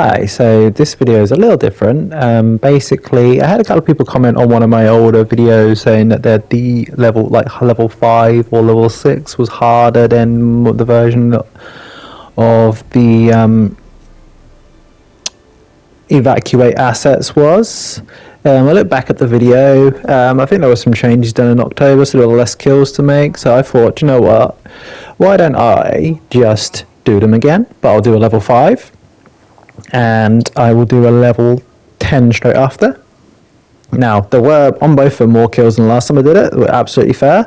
Hi, so this video is a little different. Basically, I had a couple of people comment on one of my older videos saying that the level, like level 5 or level 6, was harder than what the version of the evacuate assets was. I looked back at the video. I think there were some changes done in October, so there were less kills to make. So I thought, you know what? Why don't I just do them again? But I'll do a level 5. And I will do a level 10 straight after. Now, there were on both of them more kills than the last time I did it. They were absolutely fair.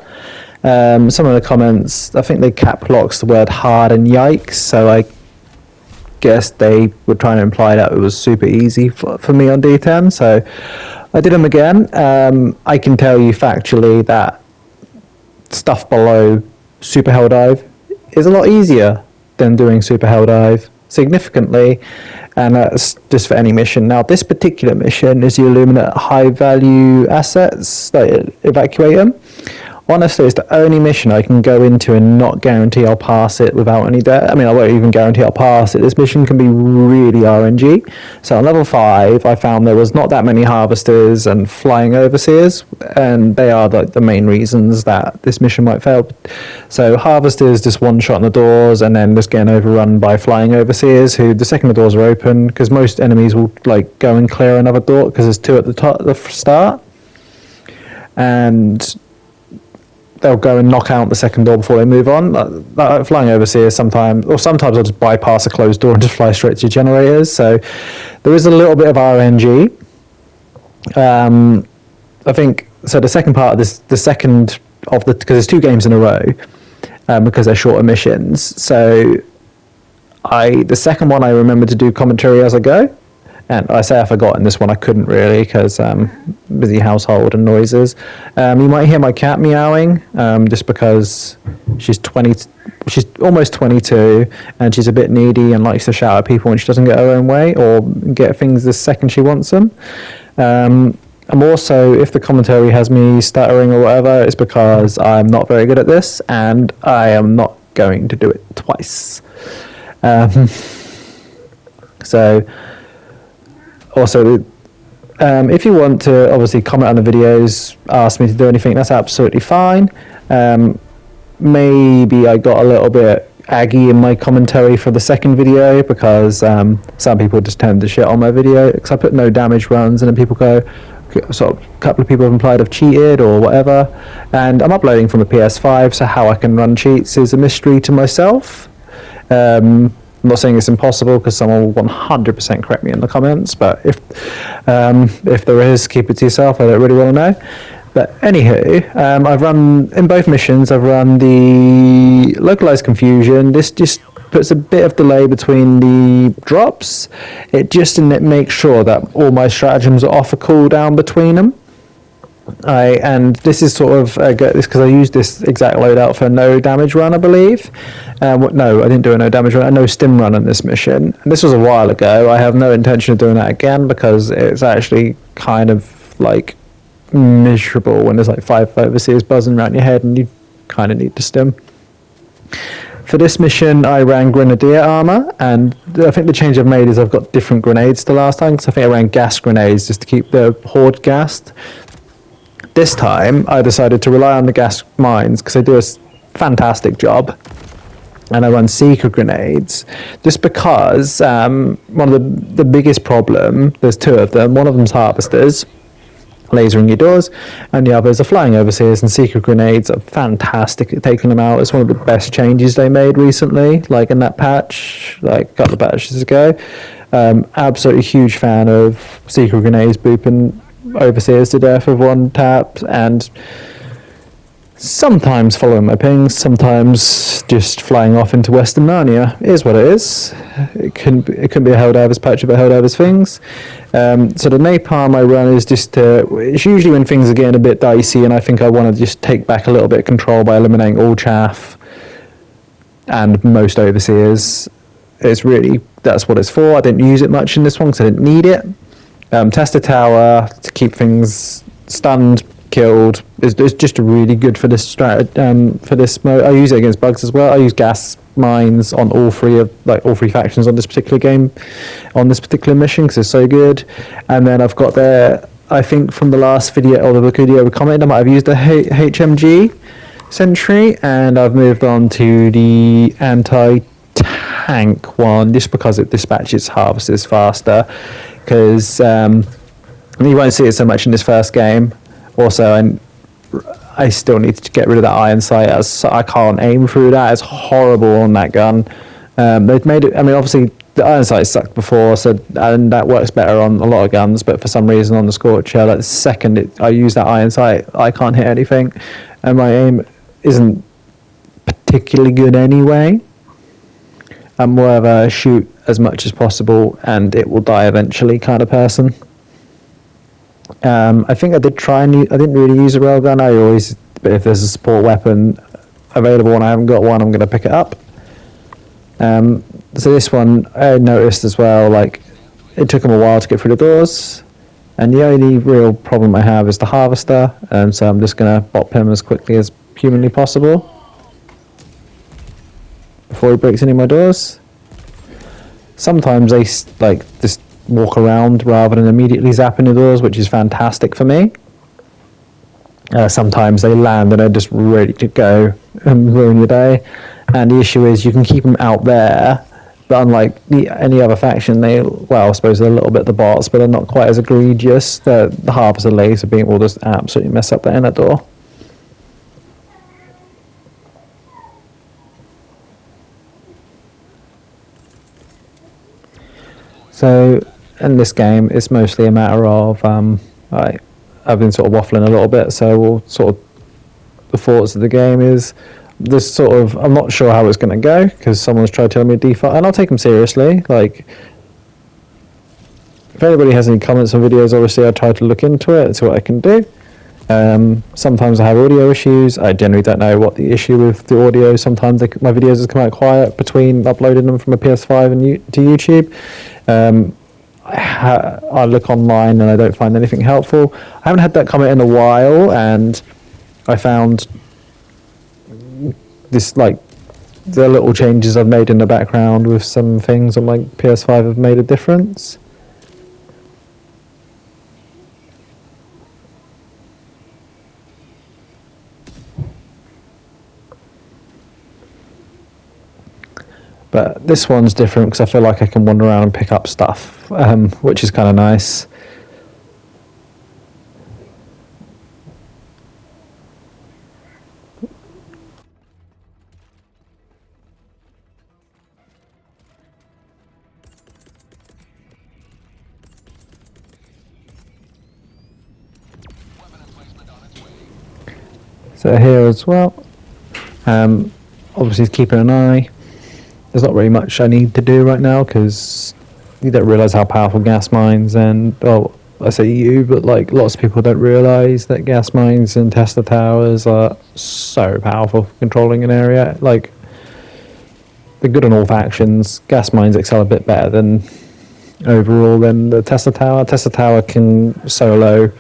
Some of the comments, I think they cap locks the word hard and yikes, so I guess they were trying to imply that it was super easy for me on D10, so I did them again. I can tell you factually that stuff below super helldive is a lot easier than doing super helldive, significantly, and that's just for any mission. Now, this particular mission is you illuminate high value assets, like evacuate them. Honestly, it's the only mission I can go into and not guarantee I'll pass it without any debt. I mean, I won't even guarantee I'll pass it. This mission can be really RNG. So on level 5, I found there was not that many harvesters and flying overseers, and they are the main reasons that this mission might fail. So harvesters just one shot on the doors and then just getting overrun by flying overseers, who the second the doors are open, because most enemies will like go and clear another door because there's 2 at the top, the start, and they'll go and knock out the second door before they move on. Like flying overseers sometimes I'll just bypass a closed door and just fly straight to your generators. So there is a little bit of RNG. I think so. The second part of this, because there's 2 games in a row, because they're shorter missions. So the second one I remember to do commentary as I go. And I say I forgot, in this one I couldn't really, because busy household and noises. You might hear my cat meowing, just because she's almost 22, and she's a bit needy and likes to shout at people when she doesn't get her own way or get things the second she wants them. I'm also, if the commentary has me stuttering or whatever, it's because I'm not very good at this, and I am not going to do it twice. So... Also, if you want to obviously comment on the videos, ask me to do anything, that's absolutely fine. Maybe I got a little bit aggy in my commentary for the second video, because some people just tend to shit on my video, because I put no damage runs, and then people go, sort of, a couple of people have implied I've cheated or whatever, and I'm uploading from a PS5, so how I can run cheats is a mystery to myself. I'm not saying it's impossible, because someone will 100% correct me in the comments, but if there is, keep it to yourself. I don't really want to know. But anywho, I've run, in both missions, I've run the localized confusion. This just puts a bit of delay between the drops. It makes sure that all my stratagems are off a cooldown between them. And this is sort of this because I used this exact loadout for no damage run, I believe. No, I didn't do a no damage run, a no stim run on this mission. And this was a while ago. I have no intention of doing that again, because it's actually kind of like miserable when there's like 5 overseers buzzing around your head and you kind of need to stim. For this mission, I ran grenadier armor, and I think the change I've made is I've got different grenades to last time, because I think I ran gas grenades just to keep the horde gassed. This time, I decided to rely on the gas mines, because they do a fantastic job. And I run seeker grenades, just because one of the biggest problem, there's 2 of them, one of them's harvesters, lasering your doors, and the others are flying overseers, and seeker grenades are fantastic at taking them out. It's one of the best changes they made recently, like in that patch, like a couple of patches ago. Absolutely huge fan of seeker grenades booping overseers to death with 1 tap, and sometimes following my pings, sometimes just flying off into Western Narnia. It is what it is. It can be a Helldivers patch of a Helldivers things. So the napalm I run is just it's usually when things are getting a bit dicey, and I think I want to just take back a little bit of control by eliminating all chaff and most overseers. That's what it's for. I didn't use it much in this one because I didn't need it. Test a tower to keep things stunned killed. It's just really good for this for this mode. I use it against bugs as well. I use gas mines on all three factions on this particular game, on this particular mission, because it's so good. And then I've got there, I think from the last video or the video we commented, I might have used the HMG sentry, and I've moved on to the anti-tank one just because it dispatches harvesters faster. Because you won't see it so much in this first game. Also, I still need to get rid of that iron sight, as I can't aim through that. It's horrible on that gun. They've made it, I mean, obviously the iron sight sucked before, and that works better on a lot of guns, but for some reason on the Scorcher, like the second I use that iron sight, I can't hit anything, and my aim isn't particularly good anyway. I'm more of a shoot as much as possible and it will die eventually kind of person. I think I did try and I didn't really use a railgun. But if there's a support weapon available and I haven't got one, I'm going to pick it up. So this one, I noticed as well, like, it took them a while to get through the doors, and the only real problem I have is the harvester, and so I'm just going to bop him as quickly as humanly possible before he breaks any of my doors. Sometimes they just walk around rather than immediately zapping the doors, which is fantastic for me. Sometimes they land and they're just ready to go and ruin your day. And the issue is you can keep them out there, but unlike any other faction, I suppose they're a little bit the bots, but they're not quite as egregious. The harvester laser beam will just absolutely mess up the inner door. So in this game, it's mostly a matter of I've been sort of waffling a little bit. So the thoughts of the game is this I'm not sure how it's going to go because someone's tried to tell me a default, and I'll take them seriously. Like, if anybody has any comments on videos, obviously I try to look into it and see what I can do. Sometimes I have audio issues. I generally don't know what the issue with the audio. Sometimes my videos just come out quiet between uploading them from a PS5 and to YouTube. I look online and I don't find anything helpful. I haven't had that comment in a while, and I found this, like, the little changes I've made in the background with some things on my PS5 have made a difference. But this one's different because I feel like I can wander around and pick up stuff, which is kind of nice. So here as well, obviously keeping an eye. There's not really much I need to do right now because you don't realise how powerful gas mines and, well, I say you, but like lots of people don't realise that gas mines and Tesla towers are so powerful for controlling an area. Like, they're good on all factions. Gas mines excel a bit better than overall than the Tesla tower. Tesla tower can solo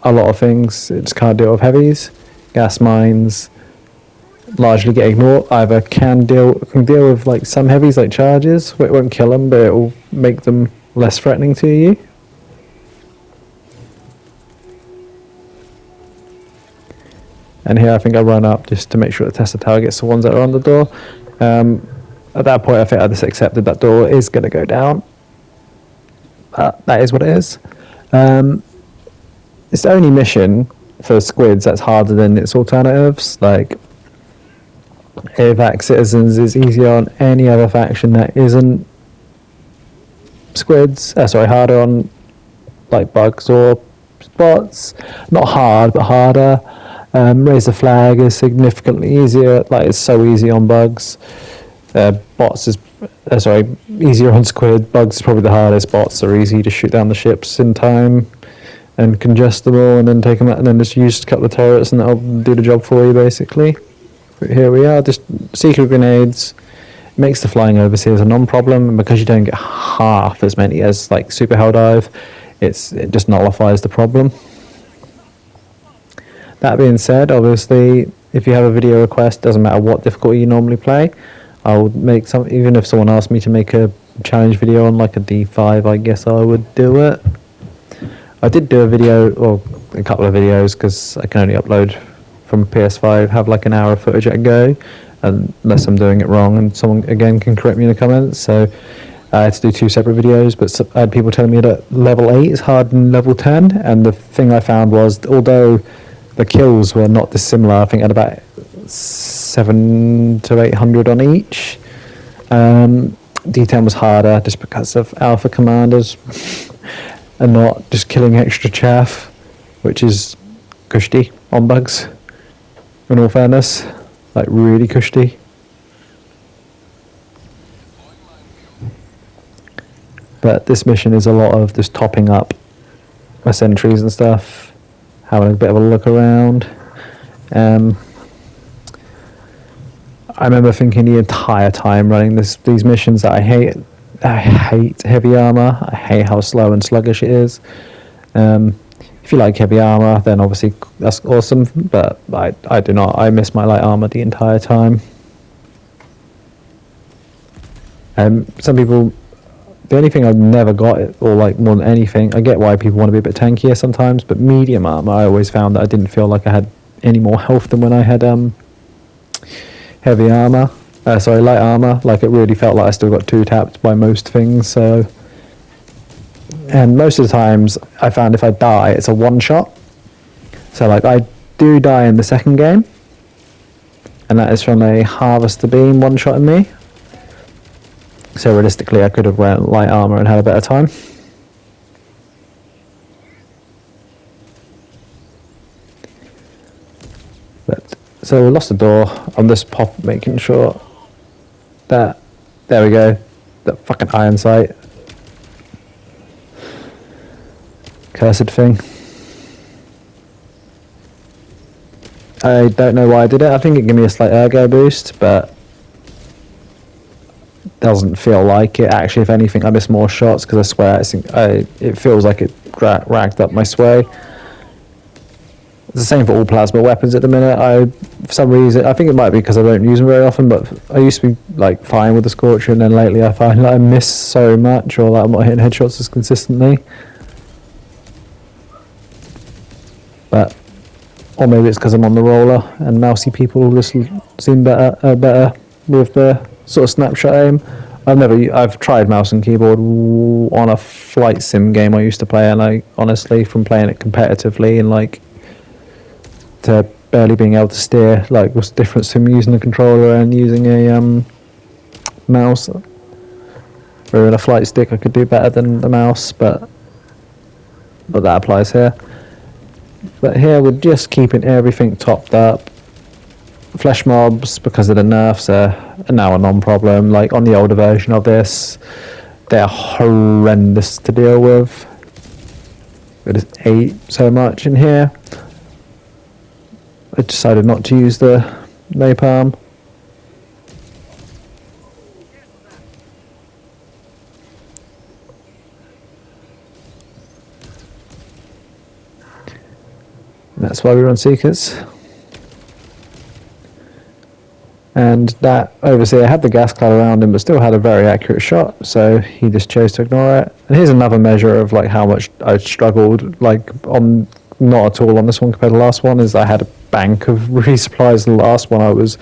a lot of things. It just can't deal with heavies. Gas mines largely get ignored. Either can deal with like some heavies like charges, it won't kill them, but it will make them less threatening to you. And here I think I run up just to make sure the Tesla tower gets the ones that are on the door. At that point I think I just accepted that door is going to go down. That is what it is. It's the only mission for squids that's harder than its alternatives. Like, AVAC Citizens is easier on any other faction that isn't squids. Harder on like bugs or bots. Not hard, but harder. Raise the Flag is significantly easier. Like, it's so easy on bugs. Bots is easier on squid. Bugs is probably the hardest. Bots are easy to shoot down the ships in time and congest them all, and then take them out, and then just use a couple of turrets, and that'll do the job for you basically. Here we are, just secret grenades. It makes the flying overseers a non-problem, and because you don't get half as many as like super helldive, it just nullifies the problem. That being said, obviously, if you have a video request, doesn't matter what difficulty you normally play, I'll make some. Even if someone asked me to make a challenge video on like a D5, I guess I would do it. I did do a video, or a couple of videos, because I can only upload from PS5, have like an hour of footage at a go, unless I'm doing it wrong, and someone again can correct me in the comments. So I had to do 2 separate videos, but I had people telling me that level 8 is harder than level 10, and the thing I found was, although the kills were not dissimilar, I think I had about 700 to 800 on each. D10 was harder just because of alpha commanders and not just killing extra chaff, which is cushy on bugs, in all fairness, like really cushy. But this mission is a lot of just topping up my sentries and stuff, having a bit of a look around. I remember thinking the entire time running these missions that I hate heavy armor. I hate how slow and sluggish it is. If you like heavy armor, then obviously that's awesome, but I do not. I miss my light armor the entire time. Some people, the only thing I've never got, or like more than anything, I get why people want to be a bit tankier sometimes, but medium armor, I always found that I didn't feel like I had any more health than when I had heavy armor. Light armor. Like, it really felt like I still got 2 tapped by most things. So, and most of the times I found if I die, it's a one shot. So like, I do die in the second game, and that is from a harvester beam one shotting me. So realistically, I could have went light armor and had a better time. But so we lost the door. I'm just making sure that, there we go, that fucking iron sight, cursed thing. I don't know why I did it. I think it gave me a slight ergo boost, but doesn't feel like it. Actually, if anything, I missed more shots because I swear it feels like it racked up my sway. It's the same for all plasma weapons at the minute. For some reason, I think it might be because I don't use them very often, but I used to be like fine with the Scorcher, and then lately I find that I miss so much, or that I'm not hitting headshots as consistently. But, or maybe it's because I'm on the roller and mousy people just seem better with the sort of snapshot aim. I've tried mouse and keyboard on a flight sim game I used to play, and I honestly, from playing it competitively and like to barely being able to steer, like, what's the difference between using a controller and using a mouse? Or in a flight stick I could do better than the mouse, but that applies here. But here we're just keeping everything topped up. Flesh mobs, because of the nerfs, are now a non-problem. Like on the older version of this, they're horrendous to deal with. I just ate so much in here. I decided not to use the napalm. That's why we run Seekers. And that Overseer had the gas cloud around him, but still had a very accurate shot, so he just chose to ignore it. And here's another measure of like how much I struggled, like on not at all on this one compared to the last one, is I had a bank of resupplies. The last one I was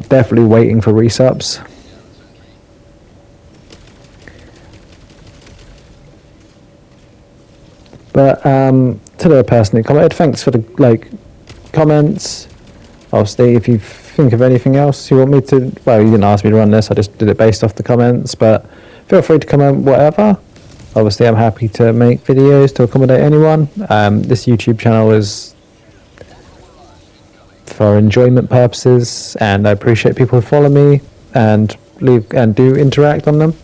definitely waiting for resubs. But to the person who commented, thanks for the comments. Obviously, if you think of anything else you want me to, well, you didn't ask me to run this, I just did it based off the comments, but feel free to comment whatever. Obviously, I'm happy to make videos to accommodate anyone. This YouTube channel is for enjoyment purposes, and I appreciate people who follow me and do interact on them.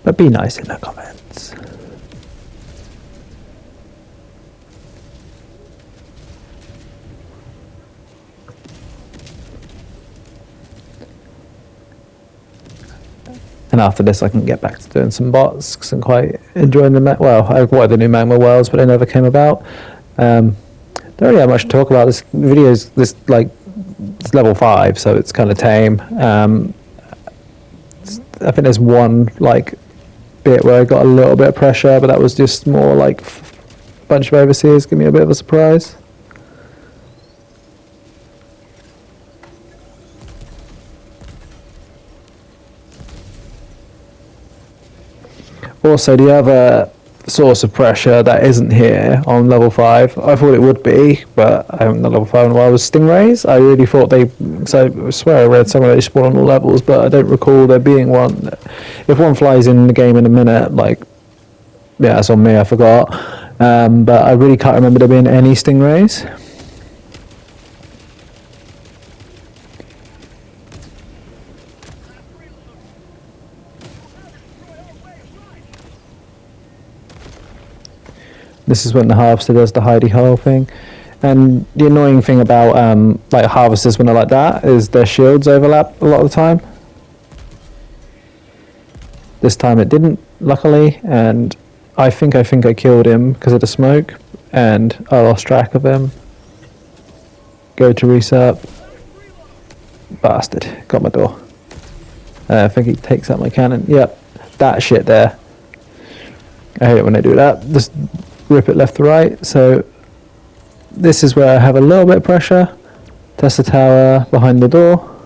But be nice in the comments. And after this, I can get back to doing some bots because I'm quite enjoying them. Well, I wanted the new Magma Worlds, but they never came about. Don't really have much to talk about. This video is it's level 5, so it's kind of tame. I think there's one bit where I got a little bit of pressure, but that was just more like a bunch of overseers give me a bit of a surprise. Also, the other source of pressure that isn't here on level 5, I thought it would be, but I haven't done level 5 in a while, was stingrays. I really thought so I swear I read somewhere they spawn on all levels, but I don't recall there being one. If one flies in the game in a minute, yeah, that's on me, I forgot. But I really can't remember there being any stingrays. This is when the harvester does the hidey hole thing. And the annoying thing about harvesters when they're like that is their shields overlap a lot of the time. This time it didn't, luckily, and I think I killed him because of the smoke, and I lost track of him. Go to reset. Bastard. Got my door. I think he takes out my cannon. Yep, that shit there. I hate it when they do that. Just rip it left to right. So this is where I have a little bit of pressure. Test the tower behind the door.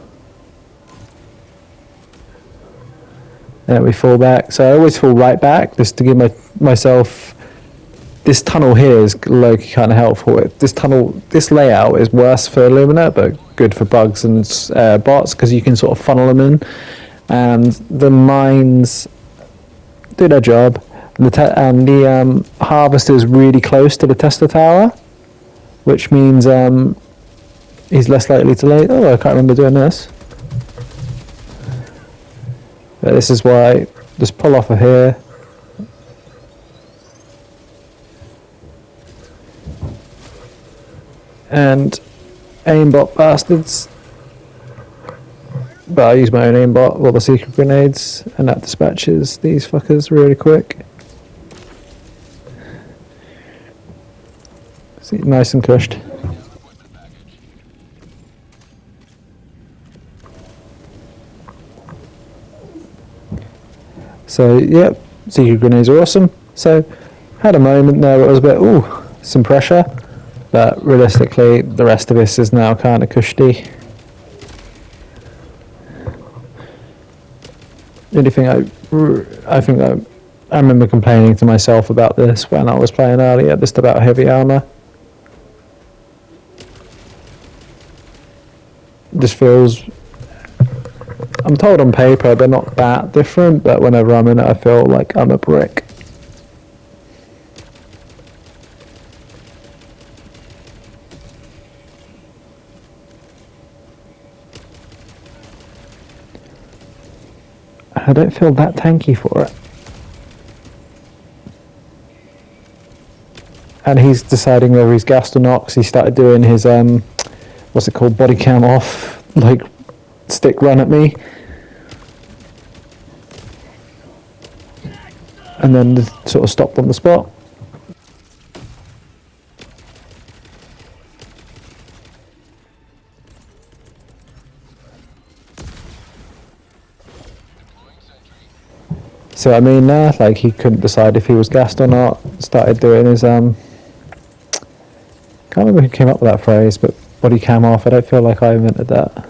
And we fall back. So I always fall right back just to give myself. This tunnel here is low-key kind of helpful. This layout is worse for Illumina, but good for bugs and bots because you can sort of funnel them in. And the mines do their job. And the harvester is really close to the tester tower, which means he's less likely to lay. Oh, I can't remember doing this. But this is why, just pull off of here. And aimbot bastards. But I use my own aimbot with all the secret grenades, and that dispatches these fuckers really quick. See, nice and cushed. So, yep, secret grenades are awesome. So, had a moment there where it was a bit, some pressure. But realistically, the rest of this is now kind of cushy. The only thing I remember complaining to myself about this when I was playing earlier, just about heavy armor. This feels, I'm told on paper they're not that different, but whenever I'm in it I feel like I'm a brick. I don't feel that tanky for it. And he's deciding whether he's gassed or not, because he started doing his what's it called, body cam off, stick run at me. And then sort of stopped on the spot. So I mean, he couldn't decide if he was gassed or not. Started doing his can't remember who came up with that phrase, but body cam off. I don't feel like I invented that.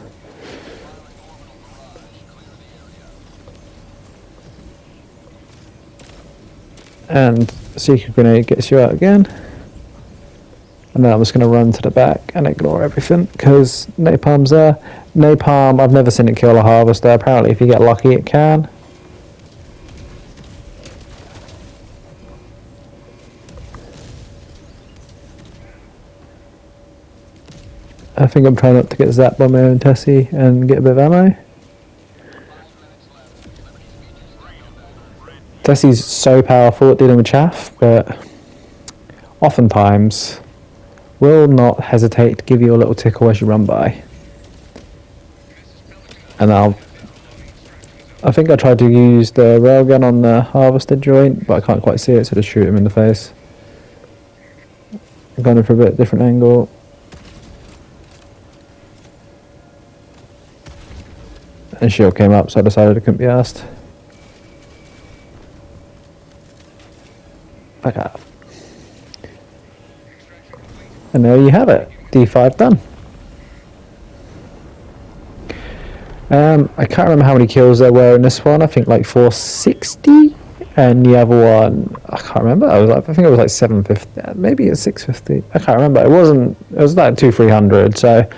And secret grenade gets you out again. And then I'm just going to run to the back and ignore everything because napalm's there. Napalm, I've never seen it kill a harvester. Apparently, if you get lucky, it can. I think I'm trying not to get zapped by my own Tessie and get a bit of ammo. Tessie's so powerful at dealing with chaff, but oftentimes will not hesitate to give you a little tickle as you run by. And I'll I think I tried to use the railgun on the harvester joint, but I can't quite see it, so just shoot him in the face. I'm going for a bit different angle. And shield came up, so I decided I couldn't be asked. Back up. And there you have it. D5 done. I can't remember how many kills there were in this one. I think like 460, and the other one I can't remember. I think it was like 750, maybe it's 650. I can't remember. It wasn't. It was like 200-300. So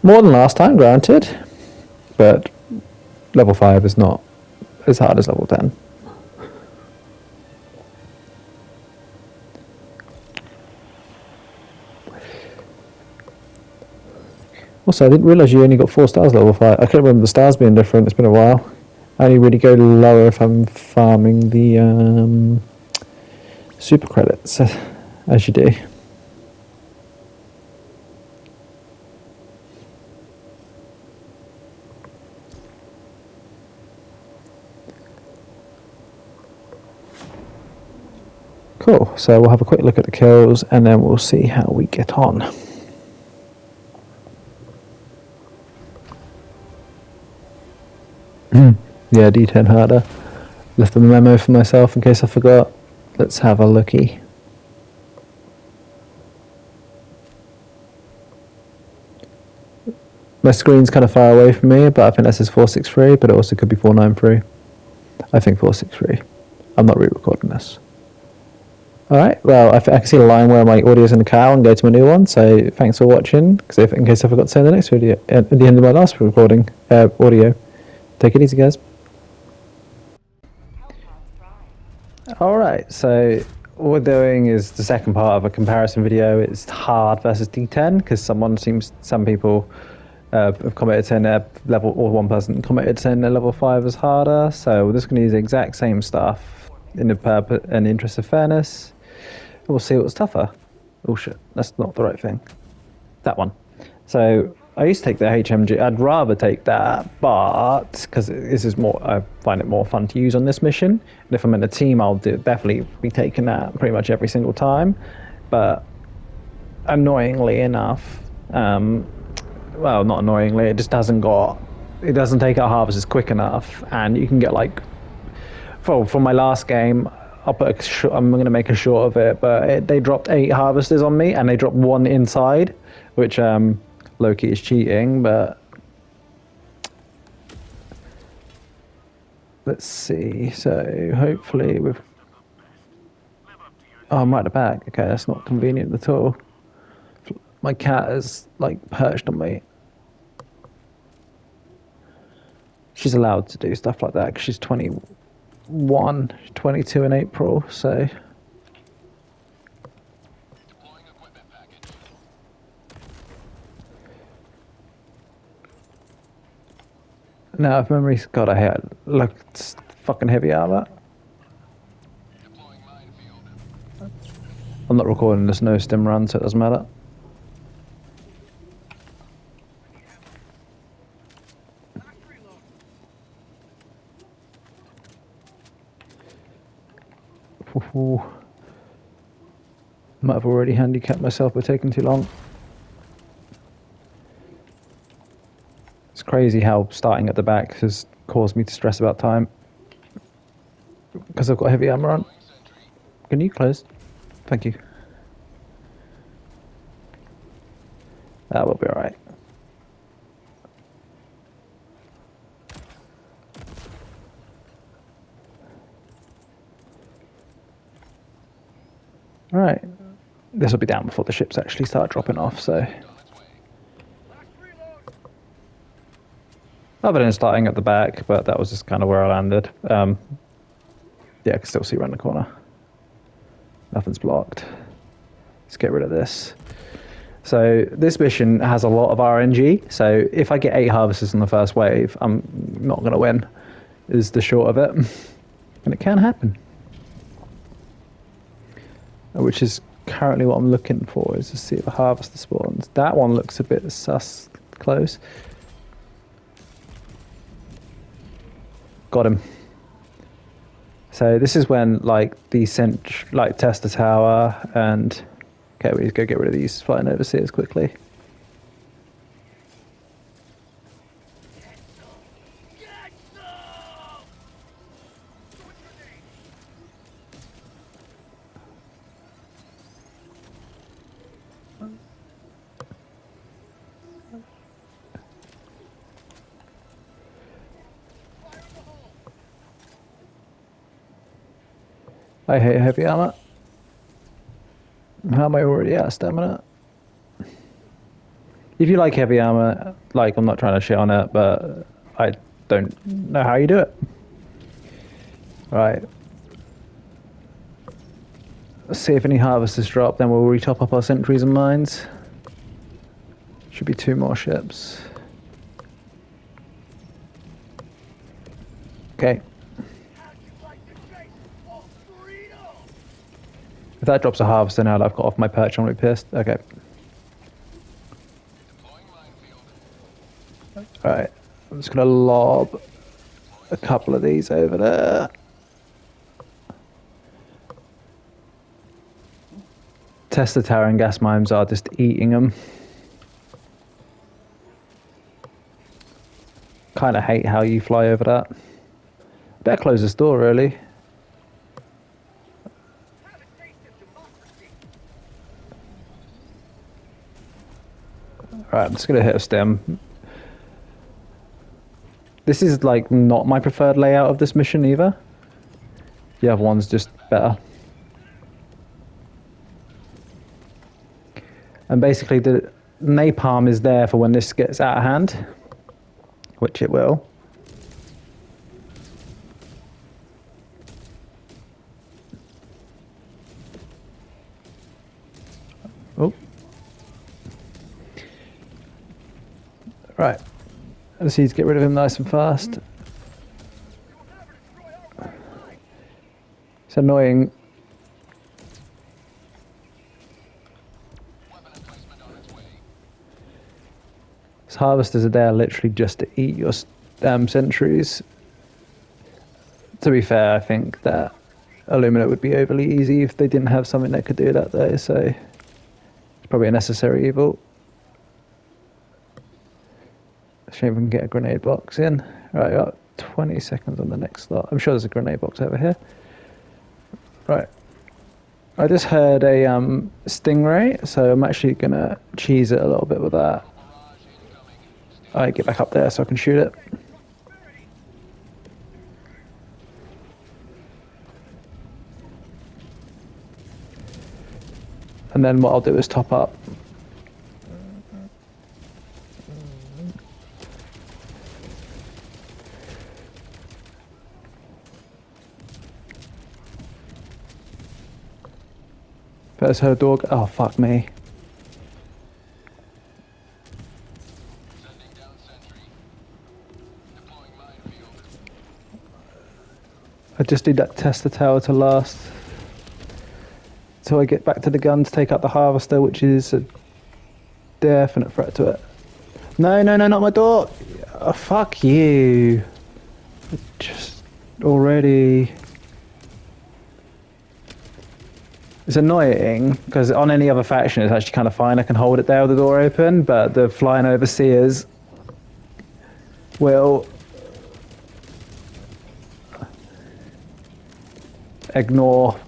more than last time, granted, but level 5 is not as hard as level 10. Also, I didn't realise you only got 4 stars level 5. I couldn't remember the stars being different. It's been a while. I only really go lower if I'm farming the super credits, as you do. Cool, so we'll have a quick look at the kills and then we'll see how we get on. Yeah, D10 harder. Left a memo for myself in case I forgot. Let's have a looky. My screen's kind of far away from me, but I think that says 463, but it also could be 493. I think 463. I'm not re-recording this. Alright, well, I can see the line where my audio's in the car and go to my new one, so thanks for watching, because in case I forgot to say in the next video, at the end of my last recording, audio. Take it easy, guys. Alright, so what we're doing is the second part of a comparison video. It's hard versus D10, because some people have commented saying their level, or one person commented saying their level 5 is harder, so we're just going to use the exact same stuff in the interest of fairness. We'll see what's tougher. Oh shit, that's not the right thing. That one. So I used to take the HMG. I'd rather take that, but because this is more, I find it more fun to use on this mission. And if I'm in a team, I'll definitely be taking that pretty much every single time. But annoyingly enough, well, not annoyingly, it just doesn't take out harvests quick enough, and you can get like, for my last game, I'm going to make a short of it, but they dropped 8 harvesters on me, and they dropped 1 inside, which low-key is cheating, but let's see. So hopefully oh, I'm right at the back. Okay, that's not convenient at all. My cat is like perched on me. She's allowed to do stuff like that because she's 21, 22 in April, so now if memory's got a head, look, it's fucking heavy armor. I'm not recording this no stim run, so it doesn't matter. Might have already handicapped myself by taking too long. It's crazy how starting at the back has caused me to stress about time. Because I've got heavy armor on. Can you close? Thank you. That will be alright. Alright. This will be down before the ships actually start dropping off, so. Other than starting at the back, but that was just kind of where I landed. Yeah, I can still see around the corner. Nothing's blocked. Let's get rid of this. So this mission has a lot of RNG, so if I get 8 harvesters in the first wave, I'm not going to win, is the short of it. And it can happen. Which is currently what I'm looking for, is to see if a harvester spawns. That one looks a bit sus close. Got him. So this is when like the test the tower and okay, we just go get rid of these flying overseers quickly. I hate heavy armor. How am I already out of stamina? If you like heavy armor, like I'm not trying to shit on it, but I don't know how you do it. Right. Let's see if any harvesters drop, then we'll retop up our sentries and mines. Should be 2 more ships. Okay. If that drops a harvester now that I've got off my perch, I'm really pissed. Okay. Alright. I'm just going to lob a couple of these over there. Test the tower and gas mines are just eating them. Kind of hate how you fly over that. Better close this door, really. Right, I'm just going to hit a stem. This is like not my preferred layout of this mission either. The other one's just better. And basically the napalm is there for when this gets out of hand, which it will. Oh. Right. I just need to get rid of him nice and fast. It's annoying. These harvesters are there literally just to eat your sentries. To be fair, I think that Illuminate would be overly easy if they didn't have something that could do that though, so it's probably a necessary evil. Shame we can get a grenade box in. Right, got 20 seconds on the next slot. I'm sure there's a grenade box over here. Right. I just heard a stingray, so I'm actually gonna cheese it a little bit with that. Alright, get back up there so I can shoot it. And then what I'll do is top up. There's her dog. Oh, fuck me. I just need that test the tower to last. So I get back to the gun to take out the harvester, which is a definite threat to it. No, no, no, not my door. Oh, fuck you. Just already. It's annoying because on any other faction it's actually kind of fine. I can hold it there with the door open, but the flying overseers will ignore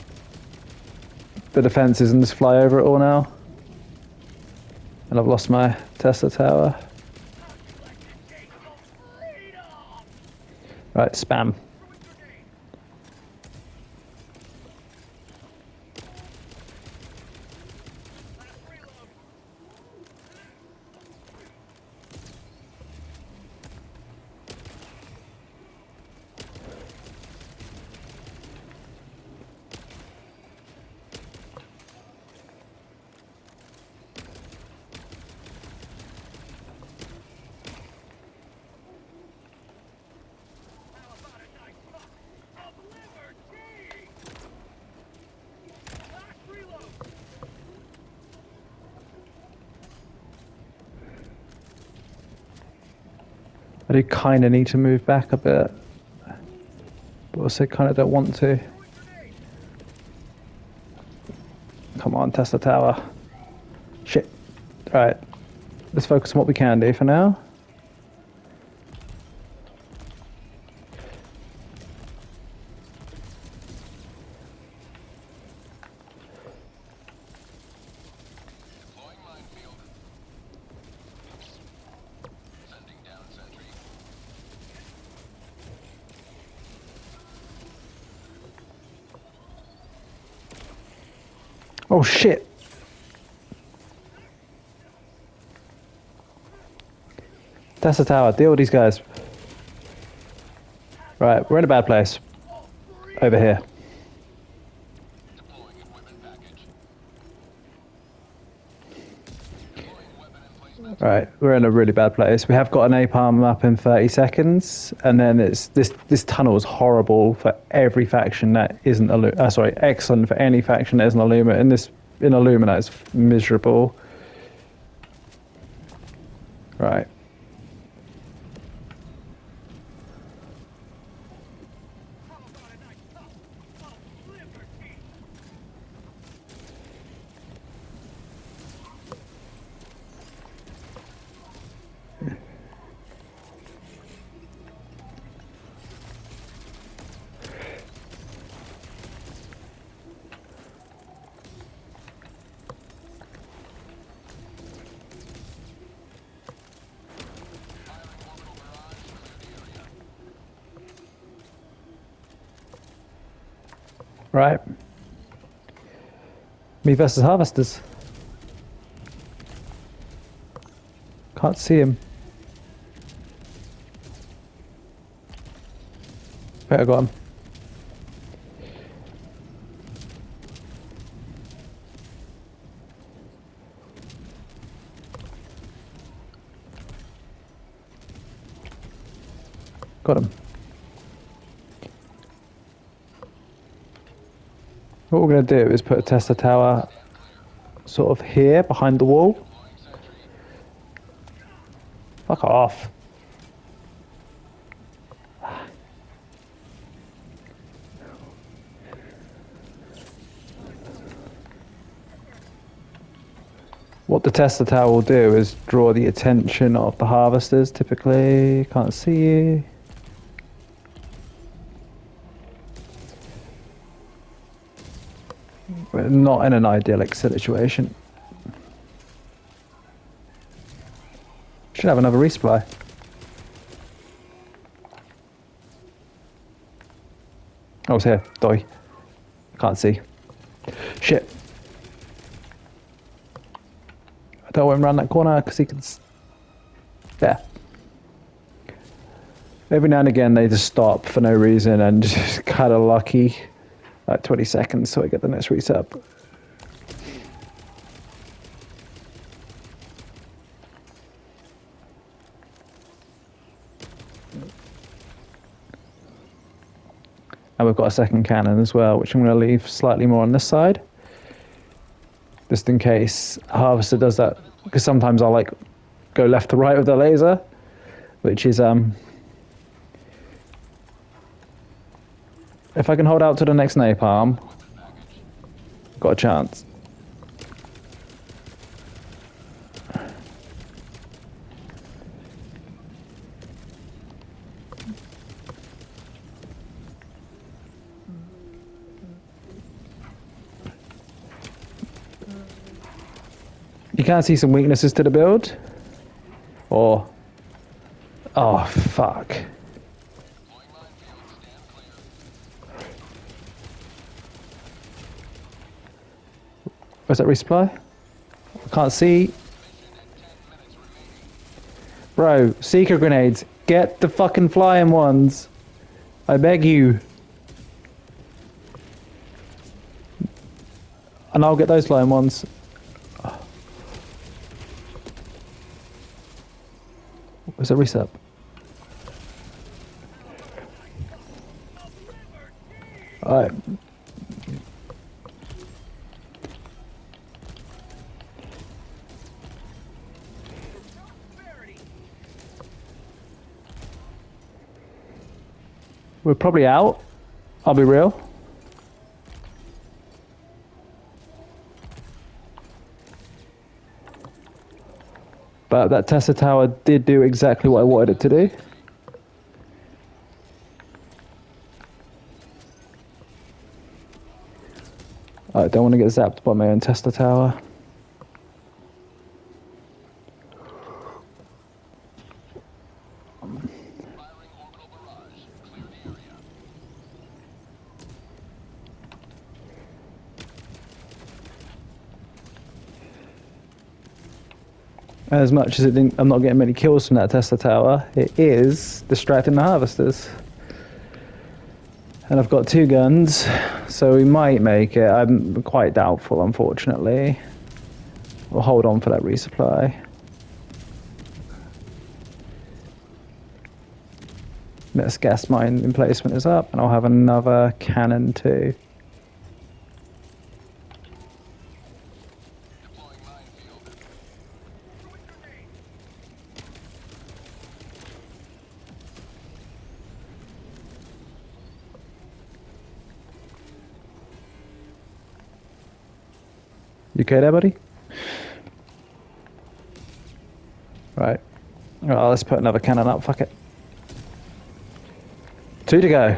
the defenses and just fly over it all now. And I've lost my Tesla tower. Right, spam. I do kind of need to move back a bit. also kind of don't want to. Come on, Tesla Tower. Shit. Right. Let's focus on what we can do for now. Oh shit! That's the tower. Deal with these guys. Right, we're in a bad place. Over here. Right, we're in a really bad place. We have got an napalm up in 30 seconds, and then it's this tunnel is horrible for every faction that isn't sorry, excellent for any faction that isn't Illumina. In Illumina, it's miserable. Right. Right. Me versus harvesters. Can't see him. Right, I got him. Got him. What we're going to do is put a Tesla tower sort of here behind the wall. Fuck off. What the Tesla tower will do is draw the attention of the harvesters, typically. Can't see you. We're not in an idyllic situation. Should have another resupply. Oh, it's here. Die. Can't see. Shit. I don't want him around that corner because he can... Yeah. Every now and again they just stop for no reason and just kind of lucky. Like 20 seconds so I get the next reset. And we've got a second cannon as well, which I'm going to leave slightly more on this side. Just in case Harvester does that. Because sometimes I'll like go left to right with the laser. Which is, if I can hold out to the next napalm, got a chance. You can see some weaknesses to the build. Or... Oh, fuck. Where's that resupply? I can't see. Bro, seeker grenades. Get the fucking flying ones. I beg you. And I'll get those flying ones. Where's that reset? Alright. We're probably out. I'll be real. But that Tesla tower did do exactly what I wanted it to do. I don't want to get zapped by my own Tesla tower. As much as I'm not getting many kills from that Tesla tower, it is distracting the harvesters. And I've got 2 guns, so we might make it. I'm quite doubtful, unfortunately. We'll hold on for that resupply. This gas mine emplacement is up, and I'll have another cannon too. You okay there, buddy? Right. Alright, let's put another cannon up, fuck it. 2 to go.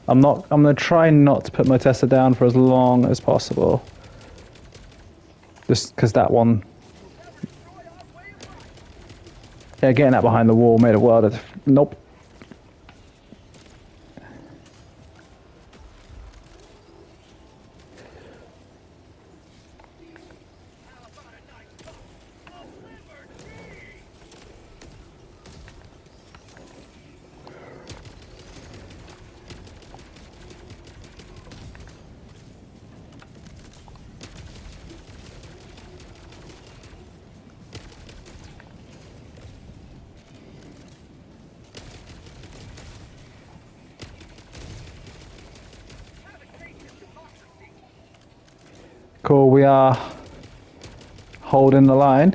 I'm gonna try not to put my Tesla down for as long as possible. Just because that one... Yeah, getting that behind the wall made a world of... Nope. Cool, we are holding the line.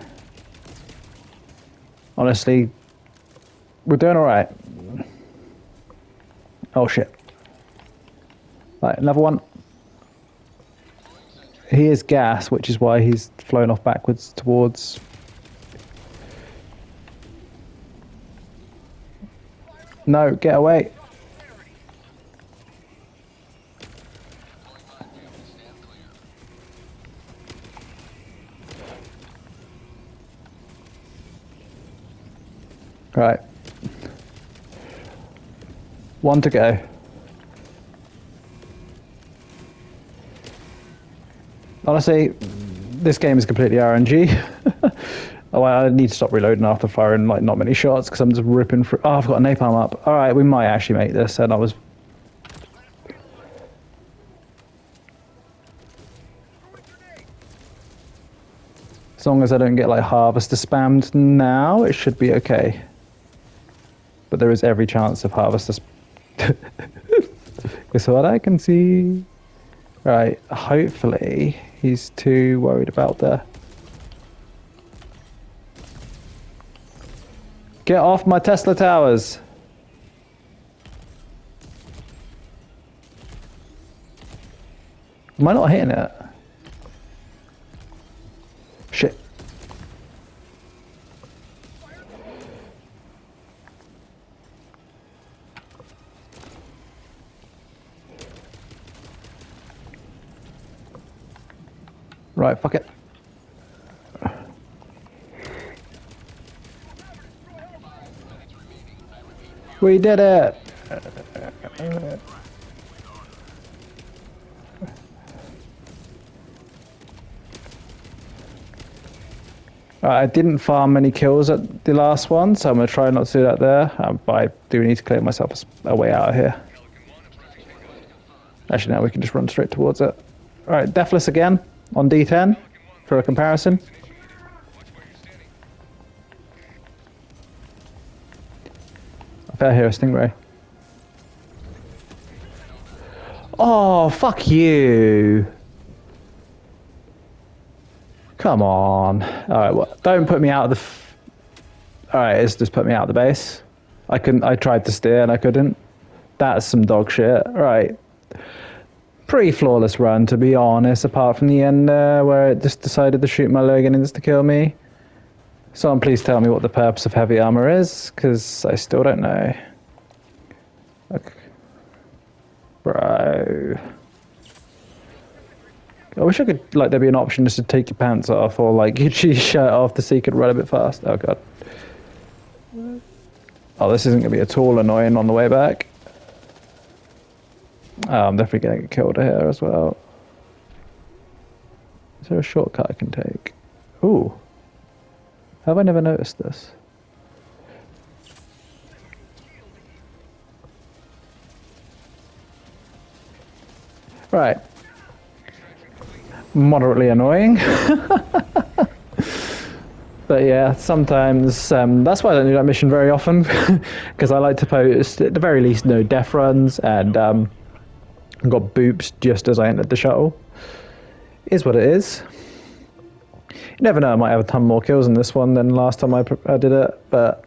Honestly, we're doing alright. Oh shit. Right, another one. He is gas, which is why he's flown off backwards towards... No, get away. Right. 1 to go. Honestly, this game is completely RNG. Oh, I need to stop reloading after firing like not many shots because I'm just ripping through. Oh, I've got a napalm up. All right, we might actually make this. And I was... As long as I don't get like harvester spammed now, it should be okay. But there is every chance of harvester Guess what I can see? Right, hopefully he's too worried about the... Get off my Tesla towers! Am I not hitting it? Shit. Right, fuck it. We did it! I didn't farm many kills at the last one, so I'm going to try not to do that there. But I do need to clear myself a way out of here. Actually, now we can just run straight towards it. Alright, Deathless again on D10 for a comparison. I hear a stingray. Oh, fuck you. Come on. Alright, well, don't put me out of the... Alright, it's just put me out of the base. I tried to steer and I couldn't. That's some dog shit. Right. Pretty flawless run, to be honest, apart from the end there, where it just decided to shoot my leg and insta-kill me. Someone please tell me what the purpose of heavy armor is, because I still don't know. Okay. Bro. I wish I could, like, there'd be an option just to take your pants off, or, like, your shirt off so you could run a bit fast. Oh, God. Oh, this isn't going to be at all annoying on the way back. Oh, I'm definitely going to get killed here as well. Is there a shortcut I can take? Ooh. Have I never noticed this? Right. Moderately annoying. But yeah, sometimes that's why I don't do that mission very often, because I like to post at the very least no death runs, and got boops just as I entered the shuttle. Is what it is. You never know, I might have a ton more kills in this one than last time I did it, but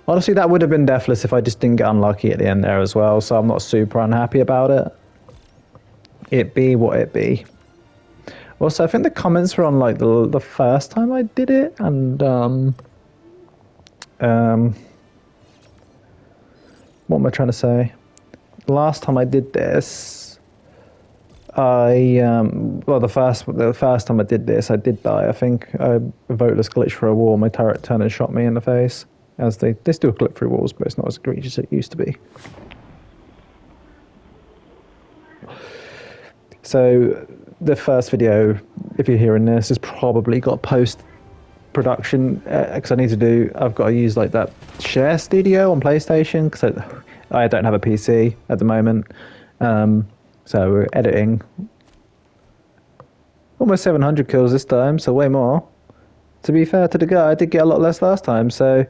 honestly that would have been deathless if I just didn't get unlucky at the end there as well, so I'm not super unhappy about it. It be what it be. Also, I think the comments were on like the first time I did it, and what am I trying to say? Last time I did this, well, the first time I did this, I did die. I think a voteless glitch for a wall. My turret turned and shot me in the face. As they still clip through walls, but it's not as egregious as it used to be. So the first video, if you're hearing this, has probably got post-production, because I've got to use like that share studio on PlayStation, because I don't have a PC at the moment. So we're editing. Almost 700 kills this time, so way more. To be fair to the guy, I did get a lot less last time, so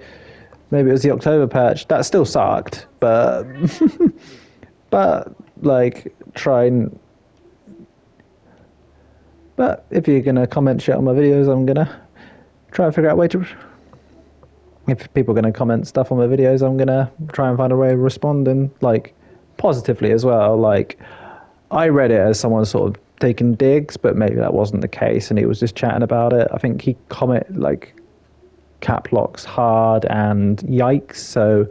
maybe it was the October patch. That still sucked, but but like But if you're gonna comment shit on my videos, I'm gonna try and figure out a way to. If people are gonna comment stuff on my videos, I'm gonna try and find a way of responding, like positively as well. Like I read it as someone sort of taking digs, but maybe that wasn't the case, and he was just chatting about it. I think he commented like cap locks hard and yikes. So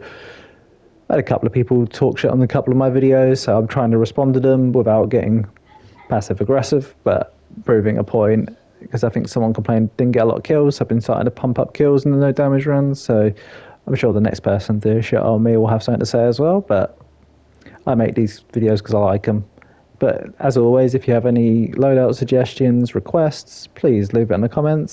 I had a couple of people talk shit on a couple of my videos, so I'm trying to respond to them without getting passive aggressive, but proving a point, because I think someone complained didn't get a lot of kills. I've been starting to pump up kills in the no damage runs, so I'm sure the next person to shit on me will have something to say as well. But I make these videos because I like them. But as always, if you have any loadout suggestions, requests, please leave it in the comments.